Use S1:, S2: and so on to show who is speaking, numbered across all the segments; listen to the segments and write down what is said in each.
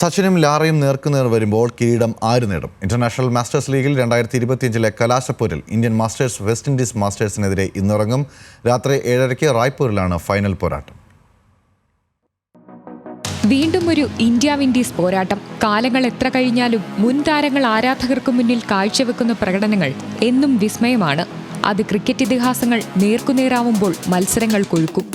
S1: സച്ചിനും ലാറയും നേർക്കുനേർ വരുമ്പോൾ കിരീടം ആര് നേടും? ഇന്റർനാഷണൽ മാസ്റ്റേഴ്സ് ലീഗിൽ 2025 കലാശപ്പോരിൽ ഇന്ത്യൻ മാസ്റ്റേഴ്സ് വെസ്റ്റ് ഇൻഡീസ് മാസ്റ്റേഴ്സിനെതിരെ ഇന്നിറങ്ങും. രാത്രി 7:30 റായ്പൂരിലാണ് ഫൈനൽ പോരാട്ടം.
S2: വീണ്ടും ഒരു ഇന്ത്യ വിൻഡീസ് പോരാട്ടം. കാലങ്ങൾ എത്ര കഴിഞ്ഞാലും മുൻ താരങ്ങൾ ആരാധകർക്ക് മുന്നിൽ കാഴ്ചവെക്കുന്ന പ്രകടനങ്ങൾ എന്നും വിസ്മയമാണ്. അത് ക്രിക്കറ്റ് ഇതിഹാസങ്ങൾ നേർക്കുനേരാവുമ്പോൾ മത്സരങ്ങൾ കൊഴുക്കും.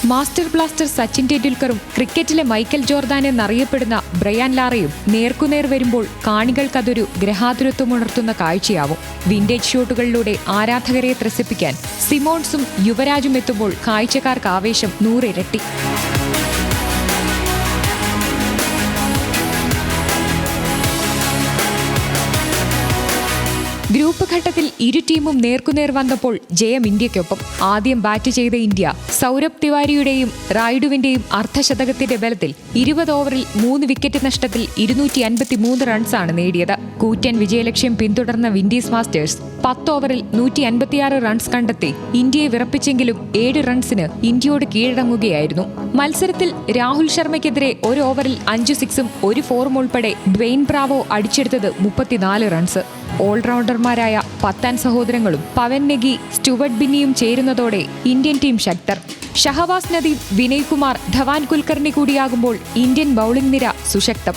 S2: മാസ്റ്റർ ബ്ലാസ്റ്റർ സച്ചിൻ ടെണ്ടുൽക്കറും ക്രിക്കറ്റിലെ മൈക്കൽ ജോർദാൻ എന്നറിയപ്പെടുന്ന ബ്രയാൻ ലാറയും നേർക്കുനേർ വരുമ്പോൾ കാണികൾക്കതൊരു ഗ്രഹാതുരത്വമുണർത്തുന്ന കാഴ്ചയാവും. വിന്റേജ് ഷോട്ടുകളിലൂടെ ആരാധകരെ ത്രസിപ്പിക്കാൻ സിമോൺസും യുവരാജും എത്തുമ്പോൾ കാഴ്ചക്കാർക്ക് ആവേശം 100 ഇരട്ടി. ഗ്രൂപ്പ് ഘട്ടത്തിൽ ഇരു ടീമും നേർക്കുനേർ വന്നപ്പോൾ ജയം ഇന്ത്യയ്ക്കൊപ്പം. ആദ്യം ബാറ്റ് ചെയ്ത ഇന്ത്യ സൗരഭ് തിവാരിയുടെയും റായിഡുവിന്റെയും അർദ്ധശതകത്തിന്റെ ബലത്തിൽ 20 ഓവറിൽ 3 വിക്കറ്റ് നഷ്ടത്തിൽ 253 റൺസാണ് നേടിയത്. കൂറ്റൻ വിജയലക്ഷ്യം പിന്തുടർന്ന വിൻഡീസ് മാസ്റ്റേഴ്സ് 10 ഓവറിൽ 156 റൺസ് കണ്ടെത്തി ഇന്ത്യയെ വിറപ്പിച്ചെങ്കിലും 7 റൺസിന് ഇന്ത്യയോട് കീഴടങ്ങുകയായിരുന്നു. മത്സരത്തിൽ രാഹുൽ ശർമ്മയ്ക്കെതിരെ 1 ഓവറിൽ 5 സിക്സും 1 ഫോറും ഉൾപ്പെടെ ഡ്വെയ്ൻ ബ്രാവോ അടിച്ചെടുത്തത് 34 റൺസ്. ഓൾറൗണ്ടർമാരായ പത്താൻ സഹോദരങ്ങളും പവൻ നെഗി, സ്റ്റുവർട്ട് ബിന്നിയും ചേരുന്നതോടെ ഇന്ത്യൻ ടീം ശക്തർ. ഷഹവാസ് നദീം, വിനയ് കുമാർ, ധവാൻ കുൽക്കർണി കൂടിയാകുമ്പോൾ ഇന്ത്യൻ ബൌളിംഗ് നിര സുശക്തം.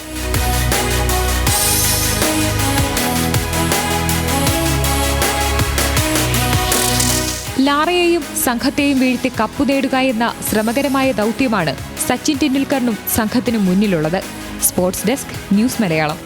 S2: ലാറയെയും സംഘത്തെയും വീഴ്ത്തി കപ്പു നേടുക എന്ന ശ്രമകരമായ ദൗത്യമാണ് സച്ചിൻ ടെണ്ടുൽക്കറിനും സംഘത്തിനും മുന്നിലുള്ളത്. Sports desk, news Malayalam.